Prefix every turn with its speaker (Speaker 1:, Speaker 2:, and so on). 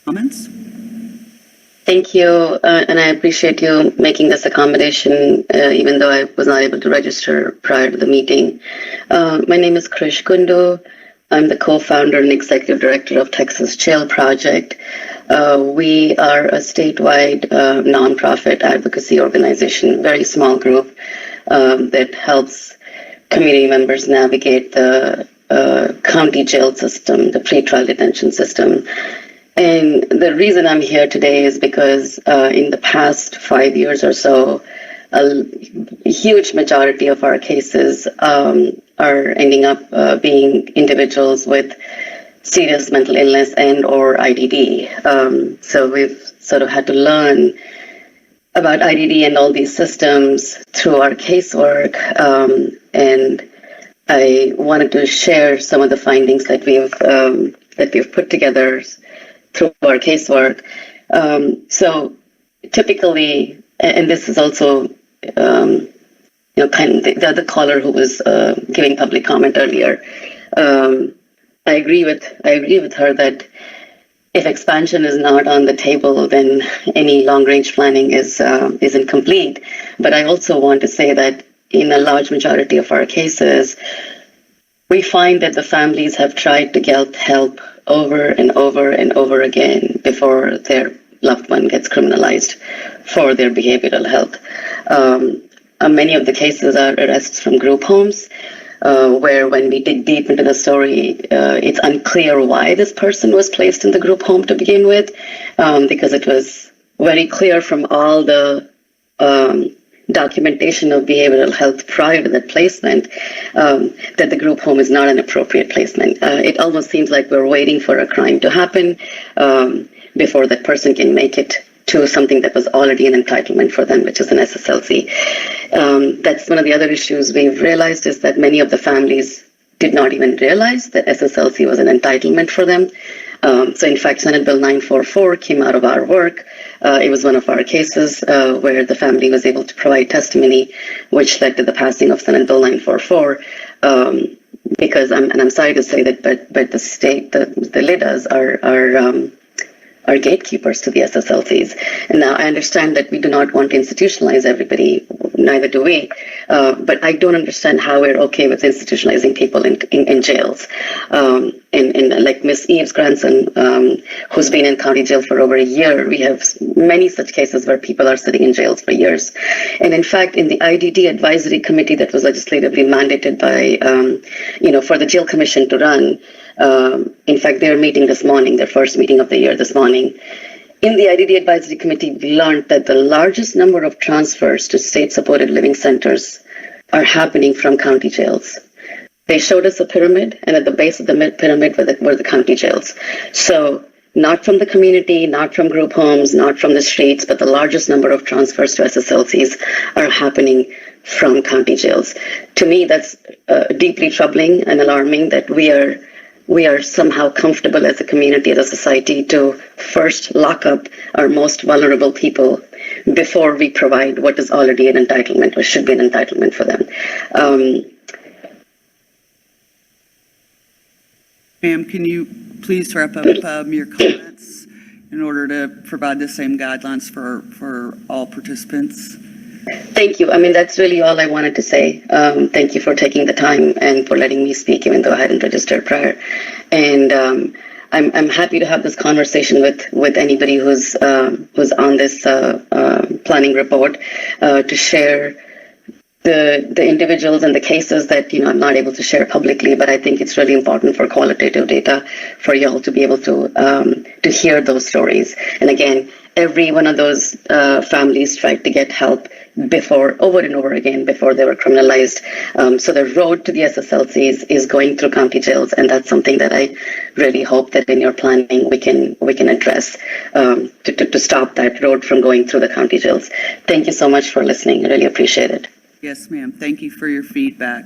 Speaker 1: comments?
Speaker 2: Thank you, and I appreciate you making this accommodation, even though I was not able to register prior to the meeting. My name is Krish Gundu. I'm the co-founder and executive director of Texas Jail Project. We are a statewide nonprofit advocacy organization, very small group that helps community members navigate the county jail system, the pretrial detention system. And the reason I'm here today is because in the past 5 years or so, a huge majority of our cases are ending up being individuals with serious mental illness and or IDD. So we've sort of had to learn about IDD and all these systems through our casework. And I wanted to share some of the findings that we've put together through our casework. So typically, and this is also, kind of the other caller who was giving public comment earlier. I agree with her that if expansion is not on the table, then any long-range planning is incomplete. But I also want to say that in a large majority of our cases, we find that the families have tried to get help over and over and over again before their loved one gets criminalized for their behavioral health. Many of the cases are arrests from group homes, where when we dig deep into the story, it's unclear why this person was placed in the group home to begin with, because it was very clear from all the documentation of behavioral health prior to that placement that the group home is not an appropriate placement. It almost seems like we're waiting for a crime to happen before that person can make it to something that was already an entitlement for them, which is an SSLC. That's one of the other issues we've realized, is that many of the families did not even realize that SSLC was an entitlement for them. So in fact, Senate Bill 944 came out of our work. It was one of our cases where the family was able to provide testimony, which led to the passing of Senate Bill 944. Because I'm sorry to say that, but the state, the LIDAs are gatekeepers to the SSLCs. And now I understand that we do not want to institutionalize everybody, neither do we. But I don't understand how we're okay with institutionalizing people in jails. And like Miss Eve's grandson, who's been in county jail for over a year, we have many such cases where people are sitting in jails for years. And in fact, in the IDD advisory committee that was legislatively mandated by, for the jail commission to run, in fact, they're meeting this morning, their first meeting of the year this morning. In the IDD advisory committee, we learned that the largest number of transfers to state-supported living centers are happening from county jails. They showed us a pyramid, and at the base of the pyramid were the county jails. So not from the community, not from group homes, not from the streets, but the largest number of transfers to SSLCs are happening from county jails. To me, that's deeply troubling and alarming that we are somehow comfortable as a community, as a society, to first lock up our most vulnerable people before we provide what is already an entitlement or should be an entitlement for them.
Speaker 1: Ma'am, can you please wrap up your comments in order to provide the same guidelines for all participants?
Speaker 2: Thank you. I mean, that's really all I wanted to say. Thank you for taking the time and for letting me speak, even though I hadn't registered prior. And I'm happy to have this conversation with anybody who's on this planning report to share the individuals and the cases that I'm not able to share publicly. But I think it's really important for qualitative data for y'all to be able to hear those stories. And again, every one of those families tried to get help over and over again before they were criminalized. So the road to the SSLCs is going through county jails, and that's something that I really hope that in your planning we can address to stop that road from going through the county jails. Thank you so much for listening. I really appreciate it.
Speaker 1: Yes, ma'am. Thank you for your feedback.